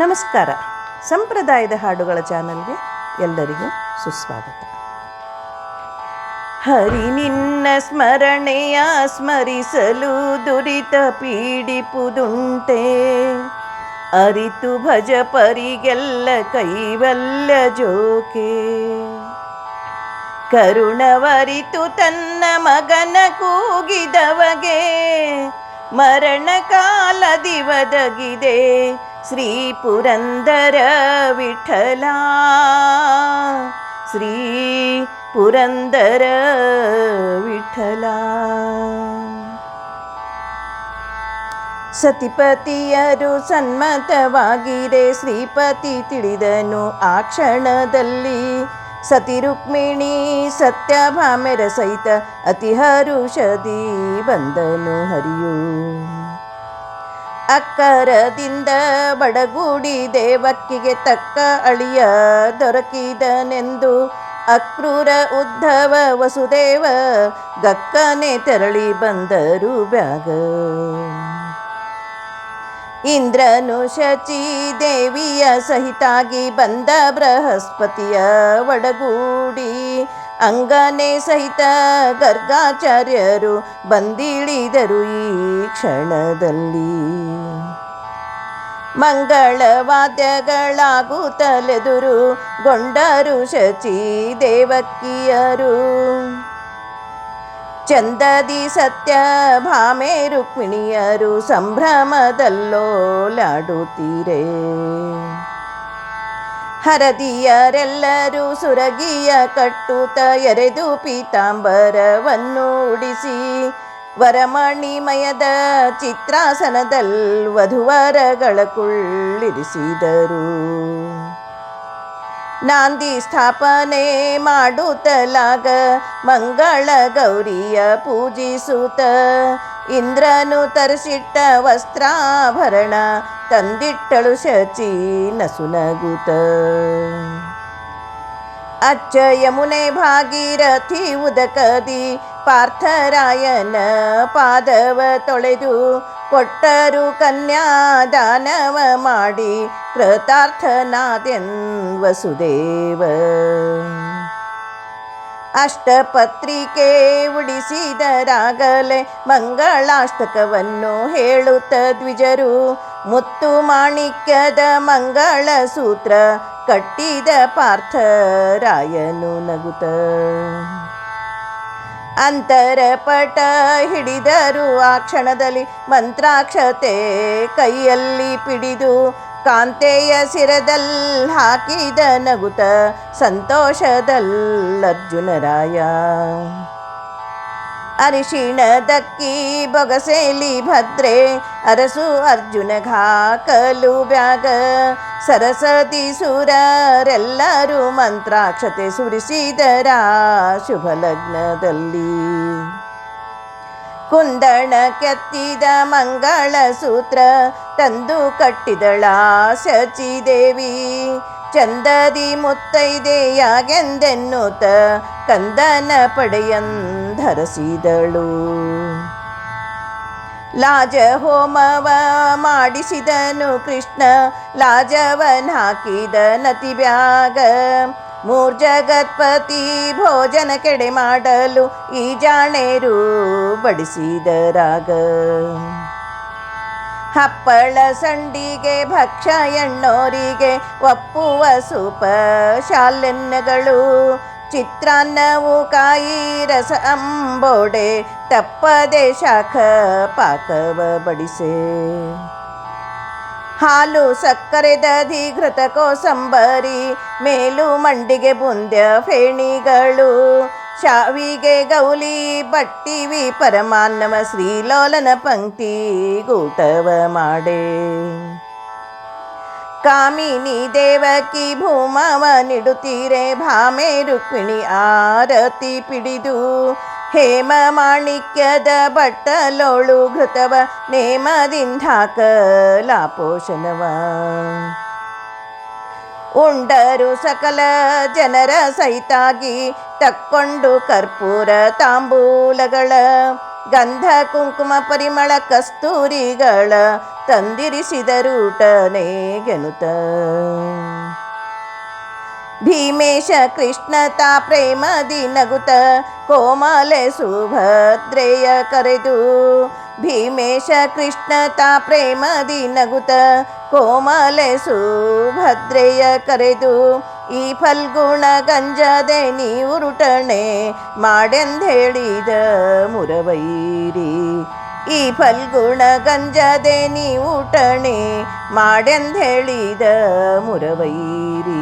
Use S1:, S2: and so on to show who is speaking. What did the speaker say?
S1: ನಮಸ್ಕಾರ. ಸಂಪ್ರದಾಯದ ಹಾಡುಗಳ ಚಾನಲ್ಗೆ ಎಲ್ಲರಿಗೂ ಸುಸ್ವಾಗತ. ಹರಿ ನಿನ್ನ ಸ್ಮರಣೆಯ ಸ್ಮರಿಸಲು ದುರಿತ ಪೀಡಿಪುದುಂಟೆ, ಅರಿತು ಭಜ ಪರಿಗೆಲ್ಲ ಕೈವಲ್ಯ ಜೋಕೆ. ಕರುಣವರಿತು ತನ್ನ ಮಗನ ಕೂಗಿದವಗೆ, ಮರಣ ಕಾಲದಿ ಒದಗಿದೆ ಶ್ರೀ ಪುರಂದರ ವಿಠಲ. ಶ್ರೀ ಪುರಂದರ ವಿಠಲ. ಸತಿಪತಿಯರು ಸನ್ಮತವಾಗಿರೆ ಶ್ರೀಪತಿ ತಿಳಿದನು ಆ ಕ್ಷಣದಲ್ಲಿ. ಸತಿ ರುಕ್ಮಿಣಿ ಸತ್ಯಭಾಮೆರ ಸಹಿತ ಅತಿ ಹರುಷದಿ ಬಂದನು ಹರಿಯು. ಅಕ್ಕರದಿಂದ ಬಡಗೂಡಿ ದೇವಕ್ಕಿಗೆ ತಕ್ಕ ಅಳಿಯ ದೊರಕಿದನೆಂದು ಅಕ್ರೂರ ಉದ್ಧವ ವಸುದೇವ ಗಕ್ಕನೆ ತೆರಳಿ ಬಂದರು ಬ್ಯಾಗ. ಇಂದ್ರನು ಶಚಿ ದೇವಿಯ ಸಹಿತಾಗಿ ಬಂದ ಬೃಹಸ್ಪತಿಯ ಒಡಗೂಡಿ, ಅಂಗನೆ ಸಹಿತ ಗರ್ಗಾಚಾರ್ಯರು ಬಂದಿಳಿದರು ಈ ಕ್ಷಣದಲ್ಲಿ. ಮಂಗಳವಾದ್ಯಗಳಾಗುತ್ತಲೆದುರು ಗೊಂಡರು ಶಚಿ ದೇವಕಿಯರು. ಚಂದದಿ ಸತ್ಯ ಭಾಮೆ ರುಕ್ಮಿಣಿಯರು ಸಂಭ್ರಮದಲ್ಲೋಲಾಡುತ್ತೀರೆ. ಹರದಿಯರೆಲ್ಲರೂ ಸುರಗಿಯ ಕಟ್ಟುತ್ತ ಎರೆದು ಪೀತಾಂಬರವನ್ನು ಉಡಿಸಿ, ವರಮಣಿಮಯದ ಚಿತ್ರಾಸನದಲ್ಲಿ ವಧುವರಗಳ ಕುಳ್ಳಿರಿಸಿದರು. ನಾಂದಿ ಸ್ಥಾಪನೆ ಮಾಡುತ್ತಲಾಗ ಮಂಗಳ ಗೌರಿಯ ಪೂಜಿಸುತ್ತ, ಇಂದ್ರನು ತರಿಸಿಟ್ಟ ವಸ್ತ್ರಾಭರಣ ತಂದಿಟ್ಟಳು ಶಚಿ ನಸುನಗುತ. ಅಚ್ಚ ಯಮುನೆ ಭಾಗೀರಥಿ ಉದಕದಿ ಪಾರ್ಥರಾಯನ ಪಾದವ ತೊಳೆದು, ಕೊಟ್ಟರು ಕನ್ಯಾದಾನವ ಮಾಡಿ ಕೃತಾರ್ಥನಾದೆನ್ ವಸುದೇವ. ಅಷ್ಟಪತ್ರಿಕೆ ಉಡಿಸಿದರಾಗಲೇ ಮಂಗಳಾಷ್ಟಕವನ್ನು ಹೇಳುತ್ತ ದ್ವಿಜರು, ಮುತ್ತು ಮಾಣಿಕ್ಯದ ಮಂಗಳ ಸೂತ್ರ ಕಟ್ಟಿದ ಪಾರ್ಥರಾಯನು ನಗುತ್ತ. ಅಂತರಪಟ ಹಿಡಿದರು ಆ ಕ್ಷಣದಲ್ಲಿ ಮಂತ್ರಾಕ್ಷತೆ ಕೈಯಲ್ಲಿ ಪಿಡಿದು, ಕಾಂತೆಯ ಶಿರದಲ್ಲಿ ಹಾಕಿದ ನಗುತ್ತ ಸಂತೋಷದಲ್ಲರ್ಜುನರಾಯ. ಅರಿಶಿಣದಕ್ಕಿ ಬೊಗಸೇಲಿ ಭದ್ರೆ ಅರಸು ಅರ್ಜುನ ಘಾಕಲು ಬ್ಯಾಗ. ಸರಸದಿ ಸುರರೆಲ್ಲರೂ ಮಂತ್ರಾಕ್ಷತೆ ಸುರಿಸಿದರ ಶುಭ ಲಗ್ನದಲ್ಲಿ. ಕುಂದಣ ಕೆತ್ತಿದ ಮಂಗಳ ಸೂತ್ರ ತಂದು ಕಟ್ಟಿದಳ ಶಚಿದೇವಿ, ಚಂದದಿ ಮುತ್ತೈದೆಯಾಗೆಂದೆನ್ನುತ್ತ ಕಂದನ ಪಡೆಯಂಧರಿಸಿದಳು. ಲಾಜ ಹೋಮವ ಮಾಡಿಸಿದನು ಕೃಷ್ಣ, ಲಾಜವನ್ ಹಾಕಿದ ನತಿ ಬ್ಯಾಗ. ಮೂರ್ಜಗತ್ಪತಿ ಭೋಜನ ಕೆಡೆ ಮಾಡಲು ಈ ಜಾಣೇರು ಬಡಿಸಿದರಾಗ. ಹಪ್ಪಳ ಸಂಡಿಗೆ ಭಕ್ಷ್ಯ ಎಣ್ಣೋರಿಗೆ ಒಪ್ಪುವ ಸೂಪ ಶಾಲೆನ್ನಗಳು, ಚಿತ್ರಾನ್ನವು ಕಾಯಿ ರಸ ಅಂಬೋಡೆ ತಪ್ಪದೆ ಶಾಖ ಪಾಕವ ಬಡಿಸೆ. ಹಾಲು ಸಕ್ಕರೆ ದಧಿ ಘೃತ ಕೋಸಂಬರಿ ಮೇಲು ಮಂಡಿಗೆ ಬುಂದ್ಯ ಫೇಣಿಗಳು, ಶಾವಿಗೆ ಗೌಲಿ ಬಟ್ಟಿವಿ ಪರಮಾನ್ನವ ಶ್ರೀಲೋಲನ ಪಂಕ್ತಿ ಗೂಟವ ಮಾಡೆ. ಕಾಮಿನಿ ದೇವಕಿ ಭೂಮವ ನಿಡುತ್ತೀರೆ ಭಾಮೆ ರುಕ್ಮಿಣಿ ಆರತಿ ಪಿಡಿದು, ಹೇಮ ಮಾಣಿಕ್ಯದ ಬಟ್ಟಲೋಳು ಘೃತವ ನೇಮದಿಂಧಾಕಲಾಪೋಷಣವ. ಉಂಡರು ಸಕಲ ಜನರ ಸಹಿತಾಗಿ ತಕ್ಕೊಂಡು ಕರ್ಪೂರ ತಾಂಬೂಲಗಳ, ಗಂಧ ಕುಂಕುಮ ಪರಿಮಳ ಕಸ್ತೂರಿಗಳ ತಂದಿರಿಸಿದರೂಟನೇ ಗೆನುತ ಭೀಮೇಶ ಕೃಷ್ಣ ತಾ ಪ್ರೇಮದಿ ನಗುತ ಕೋಮಲೆ ಸುಭದ್ರೆಯ ಕರೆದು ಭೀಮೇಶ ಕೃಷ್ಣ ತಾ ಪ್ರೇಮದಿ ನಗುತ ಕೋಮಲೆ ಸುಭದ್ರೆಯ ಕರೆದು ಈ ಫಲ್ಗುಣ ಗಂಜದೆ ನೀ ಉರುಟಣೆ ಮಾಡೆಂದೇಳಿದ ಮುರವೈರಿ ಈ ಫಲ್ಗುಣ ಗಂಜದೆ ನೀ ಊಟಣೆ ಮಾಡೆಂದೇಳಿದ ಮುರವೈರಿ